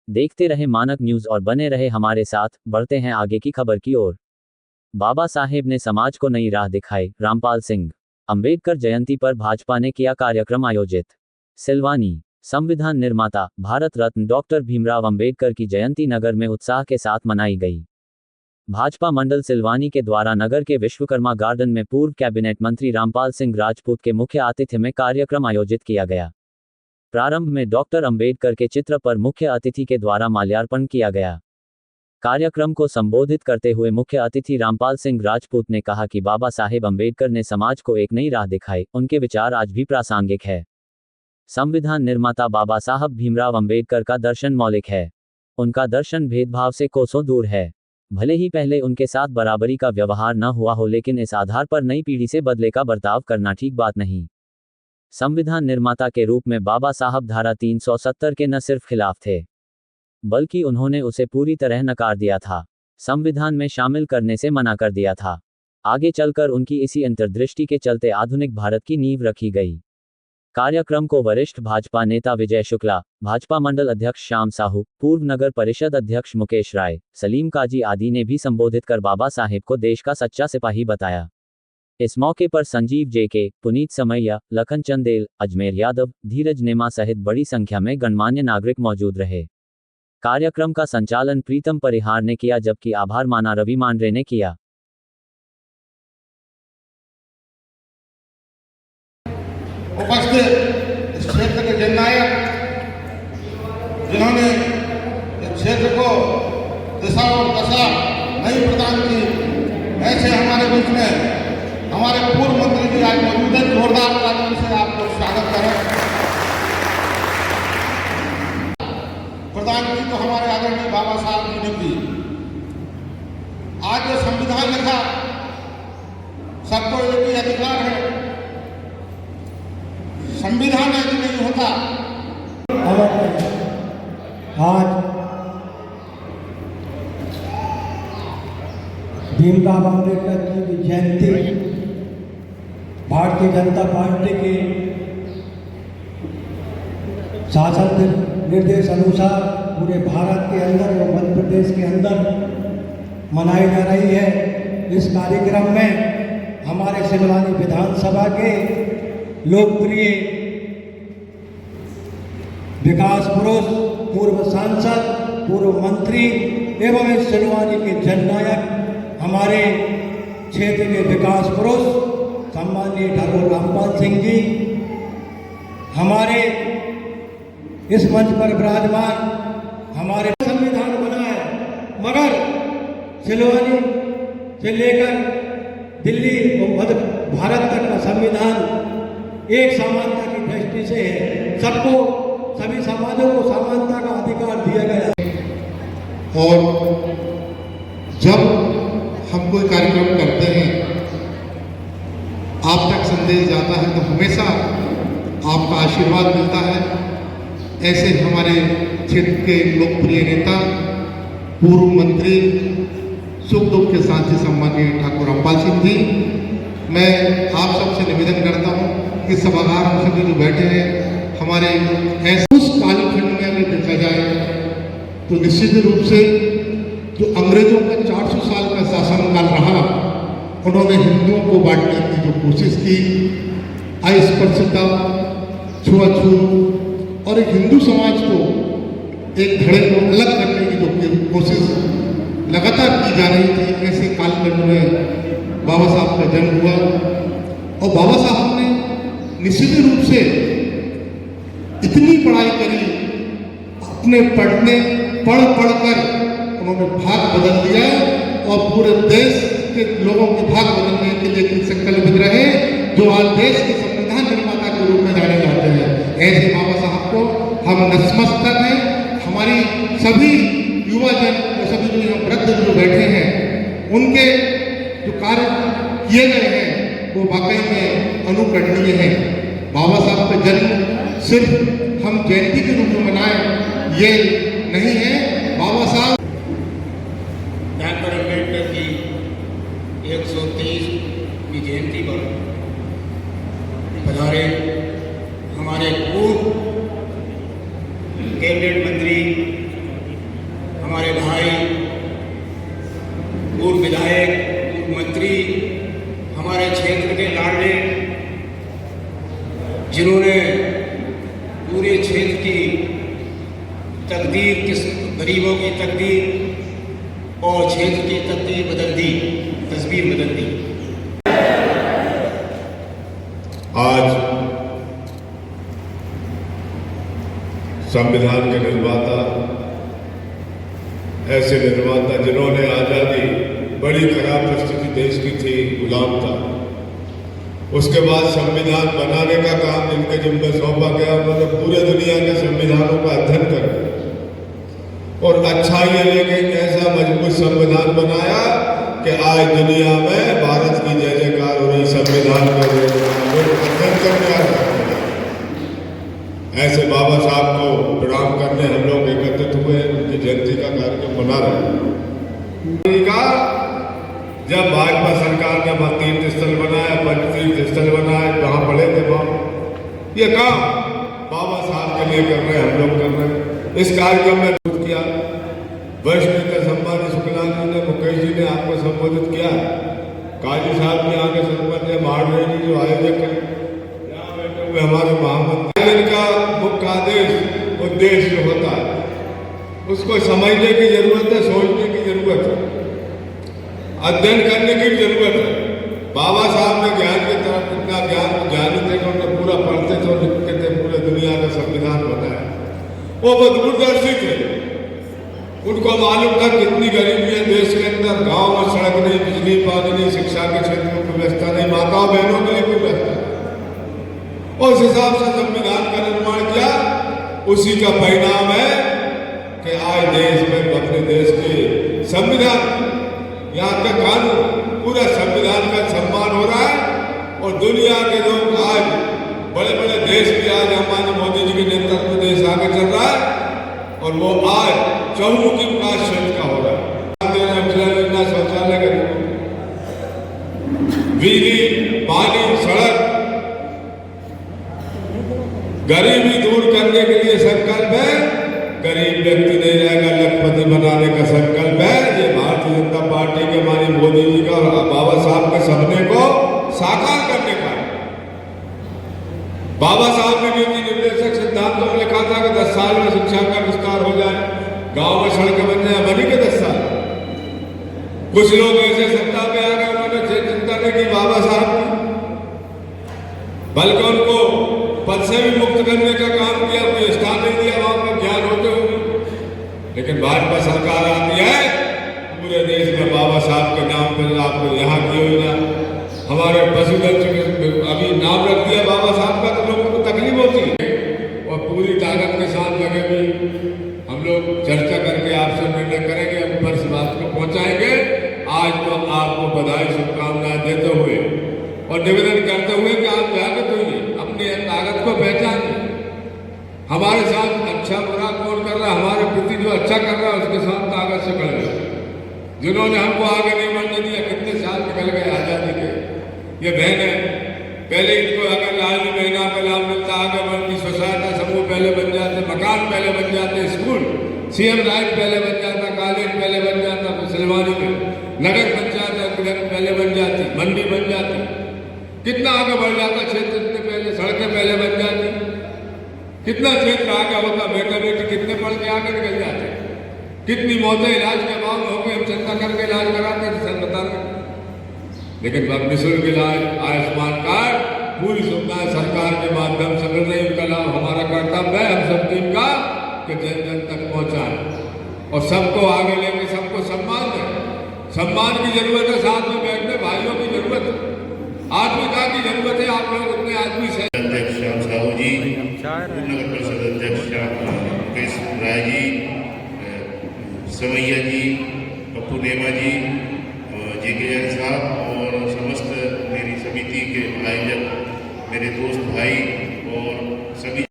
देखते रहे मानक न्यूज और बने रहे हमारे साथ। बढ़ते हैं आगे की खबर की ओर। बाबा साहेब ने समाज को नई राह दिखाई, रामपाल सिंह। अंबेडकर जयंती पर भाजपा ने किया कार्यक्रम आयोजित। सिलवानी। संविधान निर्माता, भारत रत्न डॉक्टर भीमराव अंबेडकर की जयंती नगर में उत्साह के साथ मनाई गई। भाजपा मंडल सिलवानी के द्वारा नगर के विश्वकर्मा गार्डन में पूर्व कैबिनेट मंत्री रामपाल सिंह राजपूत के मुख्य आतिथ्य में कार्यक्रम आयोजित किया गया। प्रारंभ में डॉक्टर अंबेडकर के चित्र पर मुख्य अतिथि के द्वारा माल्यार्पण किया गया। कार्यक्रम को संबोधित करते हुए मुख्य अतिथि रामपाल सिंह राजपूत ने कहा कि बाबा साहेब अंबेडकर ने समाज को एक नई राह दिखाई, उनके विचार आज भी प्रासंगिक है। संविधान निर्माता बाबा साहब भीमराव अंबेडकर का दर्शन मौलिक है। उनका दर्शन भेदभाव से कोसों दूर है। भले ही पहले उनके साथ बराबरी का व्यवहार न हुआ हो, लेकिन इस आधार पर नई पीढ़ी से बदले का बर्ताव करना ठीक बात नहीं। संविधान निर्माता के रूप में बाबा साहब धारा 370 के न सिर्फ खिलाफ थे, बल्कि उन्होंने उसे पूरी तरह नकार दिया था, संविधान में शामिल करने से मना कर दिया था। आगे चलकर उनकी इसी अंतर्दृष्टि के चलते आधुनिक भारत की नींव रखी गई। कार्यक्रम को वरिष्ठ भाजपा नेता विजय शुक्ला, भाजपा मंडल अध्यक्ष श्याम साहू, पूर्व नगर परिषद अध्यक्ष मुकेश राय, सलीम काजी आदि ने भी संबोधित कर बाबा साहेब को देश का सच्चा सिपाही बताया। इस मौके पर संजीव जेके, पुनीत समैया, लखन चंदेल, अजमेर यादव, धीरज नेमा सहित बड़ी संख्या में गणमान्य नागरिक मौजूद रहे। कार्यक्रम का संचालन प्रीतम परिहार ने किया, जबकि आभार माना रवि मांड्रे ने किया। उपस्थित इस क्षेत्र के जननायक, जिन्होंने इस क्षेत्र को दिशा और दशा नई प्रदान की, ऐसे हमारे बीच में हमारे पूर्व मंत्री जी आज मौजूद हैं। जोरदार तालियों से आपको स्वागत करें। प्रदान की तो हमारे आदरणीय बाबा साहब जी ने की। आज जो संविधान लिखा, सबको एक ही अधिकार है। संविधान यदि नहीं होता, आज भीमराव अंबेडकर की जयंती भारतीय जनता पार्टी के शासन निर्देश अनुसार पूरे भारत के अंदर और मध्य प्रदेश के अंदर मनाई जा रही है। इस कार्यक्रम में हमारे सिलवानी विधानसभा के लोकप्रिय विकास पुरुष, पूर्व सांसद, पूर्व मंत्री एवं इस सिलवानी के जननायक, हमारे क्षेत्र के विकास पुरुष सम्माननीय ठाकुर रामपाल सिंह जी, हमारे इस मंच पर विराजमान, हमारे संविधान बना है, मगर सिलवानी से लेकर दिल्ली और मध्य भारत तक का संविधान एक समानता की दृष्टि से है। सबको, सभी समाजों को समानता का अधिकार दिया गया है। और जब हम कोई कार्यक्रम करते हैं, आप तक संदेश जाता है, तो हमेशा आपका आशीर्वाद मिलता है। ऐसे हमारे क्षेत्र के लोकप्रिय नेता, पूर्व मंत्री, सुख दुख के साथी सम्माननीय ठाकुर रामपाल सिंह जी, मैं आप सबसे निवेदन करता हूं कि सभागार हम सभी जो बैठे हैं, हमारे ऐसे उस कालखंड में अगर देखा जाए तो निश्चित रूप से जो अंग्रेजों का 400 साल का शासनकाल रहा, उन्होंने हिंदुओं को बांटने की जो कोशिश की, अस्पृश्यता, छुआछूत और एक हिंदू समाज को, एक धड़े को अलग करने की जो कोशिश लगातार की जा रही थी, ऐसे कालखंड में बाबा साहब का जन्म हुआ। और बाबा साहब ने निश्चित रूप से इतनी पढ़ाई करी, अपने पढ़ कर उन्होंने भाग बदल दिया और पूरे देश के लोगों के भाग बदलने के लिए संकल्पित रहे, जो आज देश के संविधान निर्माता के रूप में जाने जाते हैं। ऐसे बाबा साहब को हम नतमस्तक हैं। हमारी सभी युवा जन और सभी जो यहाँ वृद्ध जो बैठे हैं, उनके जो कार्य किए गए हैं वो वाकई में अनुकरणीय है। बाबा साहब का जन्म सिर्फ हम जयंती के रूप में मनाएं, ये नहीं है। बाबा साहब डॉक्टर अम्बेडकर की 130वीं जयंती पर पधारे हमारे पूर्व कैबिनेट मंत्री तकदीर, किस गरीबों की तकदीर और क्षेत्र की तकदीर बदल दी, तस्वीर बदल दी। आज संविधान के निर्माता, ऐसे निर्माता जिन्होंने आज़ादी, बड़ी खराब परिस्थिति देश की थी, गुलाम था, उसके बाद संविधान बनाने का काम जिनके जिम्मे सौंपा गया, उन्होंने पूरे दुनिया के संविधानों का अध्ययन कर और अच्छा ये लेके ऐसा मजबूत संविधान बनाया कि आज दुनिया में भारत की जय जयकार हो रही, संविधान का अध्ययन करने आ रहे। ऐसे बाबा साहब को प्रणाम करने हम लोग एकत्रित हुए, उनकी जयंती का कार्यक्रम बना रहे हैं। जब भाजपा सरकार ने वहाँ तीर्थ स्थल बनाया, पंचतीर्थ स्थल बनाया, जहाँ पड़े थे वहाँ, ये काम बाबा साहब के लिए कर रहे हैं, हम लोग कर रहे हैं। इस कार्यक्रम में किया, वरिष्ठ नेता सम्मानित शुक्लान जी ने, मुकेश जी ने आपको संबोधित किया, काजी साहब ने आगे सरपंच है, मारवे जी जो आयोजक है, यहाँ बैठे हुए हमारे महामंत्री, इनका मुख्य आदेश उद्देश्य होता है, उसको समझने की जरूरत है, सोचने की जरूरत है, अध्ययन करने की भी जरूरत है। बाबा साहब ने ज्ञान की तरफ इतना ज्ञान ज्ञानी थे कि उन्हें पूरा पढ़ते थे और लिखते थे, पूरे दुनिया का संविधान बनाया। वो बहुत दूरदर्शी थे, उनको मालूम था कितनी गरीबी है देश के अंदर, गांव में सड़क नहीं, बिजली पानी नहीं, शिक्षा के क्षेत्र में कोई व्यवस्था नहीं, माताओं बहनों के लिए कोई व्यवस्था नहीं। और उस हिसाब से संविधान का निर्माण किया। उसी का परिणाम है कि आज देश में, अपने देश के संविधान, यहाँ का कानून, पूरा संविधान का सम्मान हो रहा है और दुनिया के लोग आज, बड़े बड़े देश भी आज हमारे मोदी जी के नेतृत्व में देश आगे चल रहा है और वो आज चहुमुखी विकास क्षेत्र का हो रहा है। योजना, शौचालय का, बिजली, पानी, सड़क, गरीबी दूर करने के लिए संकल्प है। गरीब व्यक्ति नहीं रहेगा, लखपति बनाने का संकल्प है। ये भारतीय जनता पार्टी के माननीय मोदी जी का और बाबा साहब के सपने को साकार करने का है। बाबा साहब ने नीति निर्देशक सिद्धांतों में लिखा था कि 10 साल में शिक्षा का विस्तार हो जाए, गांव में सड़कें बन जाए, बनी के 10 साल। कुछ लोग ऐसे सत्ता पे आ गए, उन्होंने चिंता नहीं की बाबा साहब की, बल्कि उनको पद से भी मुक्त करने का काम किया, कोई स्थान नहीं दिया वहां पर ज्ञान होते हुए। लेकिन भाजपा सरकार आती है, पूरे देश में बाबा साहब के नाम पर आपको यहाँ की योजना, हमारे पशुधन अभी नाम रख दिया बाबा साहब का, तो लोगों को तकलीफ होती है और पूरी ताकत के साथ लगे भी हम लोग चर्चा करके आपसे निर्णय करेंगे, ऊपर से बात को पहुंचाएंगे। आज तो आपको बधाई, शुभकामनाएं देते हुए और निवेदन करते हुए कि आप जागृत होइए, अपनी ताकत को पहचानिए। हमारे साथ अच्छा बुरा कौन कर रहा है, हमारे प्रति जो अच्छा कर रहा है उसके साथ ताकत से खड़े रहे। जिन्होंने हमको आगे नहीं बढ़ने दिया, कितने साल निकल गए आजादी के, ये बहन है, पहले इनको अगर लालनी महीना का लाभ मिलता, आगे बढ़ती, स्वसहायता समूह पहले बन जाते, मकान पहले बन जाते, स्कूल, सीएम राइट पहले बन जाता, कॉलेज पहले बन जाता, सिलवानी में नगर पंचायत पहले बन जाती, मंडी बन जाती, कितना आगे बढ़ जाता क्षेत्र, इतने पहले सड़कें पहले बन जाती, कितना क्षेत्र आगे होता, बेटा बेटी कितने पढ़ के आगे निकल जाते, कितनी मौतें इलाज के बाद हो गई, हम चिंता करके इलाज कराते थे, सर बता रहे। लेकिन अब निःशुल्क इलाज, आयुष्मान कार्ड, पूरी सुविधाएं सरकार के माध्यम से मिल रही, उनका लाभ हमारा कर्तव्य है, हम सब टीम का, कि जन जन तक पहुंचाए और सबको आगे लेके सबको सम्मान दें। सम्मान की जरूरत है, साथ में बैठने भाइयों की जरूरत है, आत्मिका की जरूरत है। आप लोग उतने आदमी से अध्यक्ष श्याम साहू जी, नगर परिषद अध्यक्ष मुकेश राय जी, सवैया जी, पप्पू नेमा जी, जेके जैन साहब और समस्त मेरी समिति के आयोजक, मेरे दोस्त भाई और सभी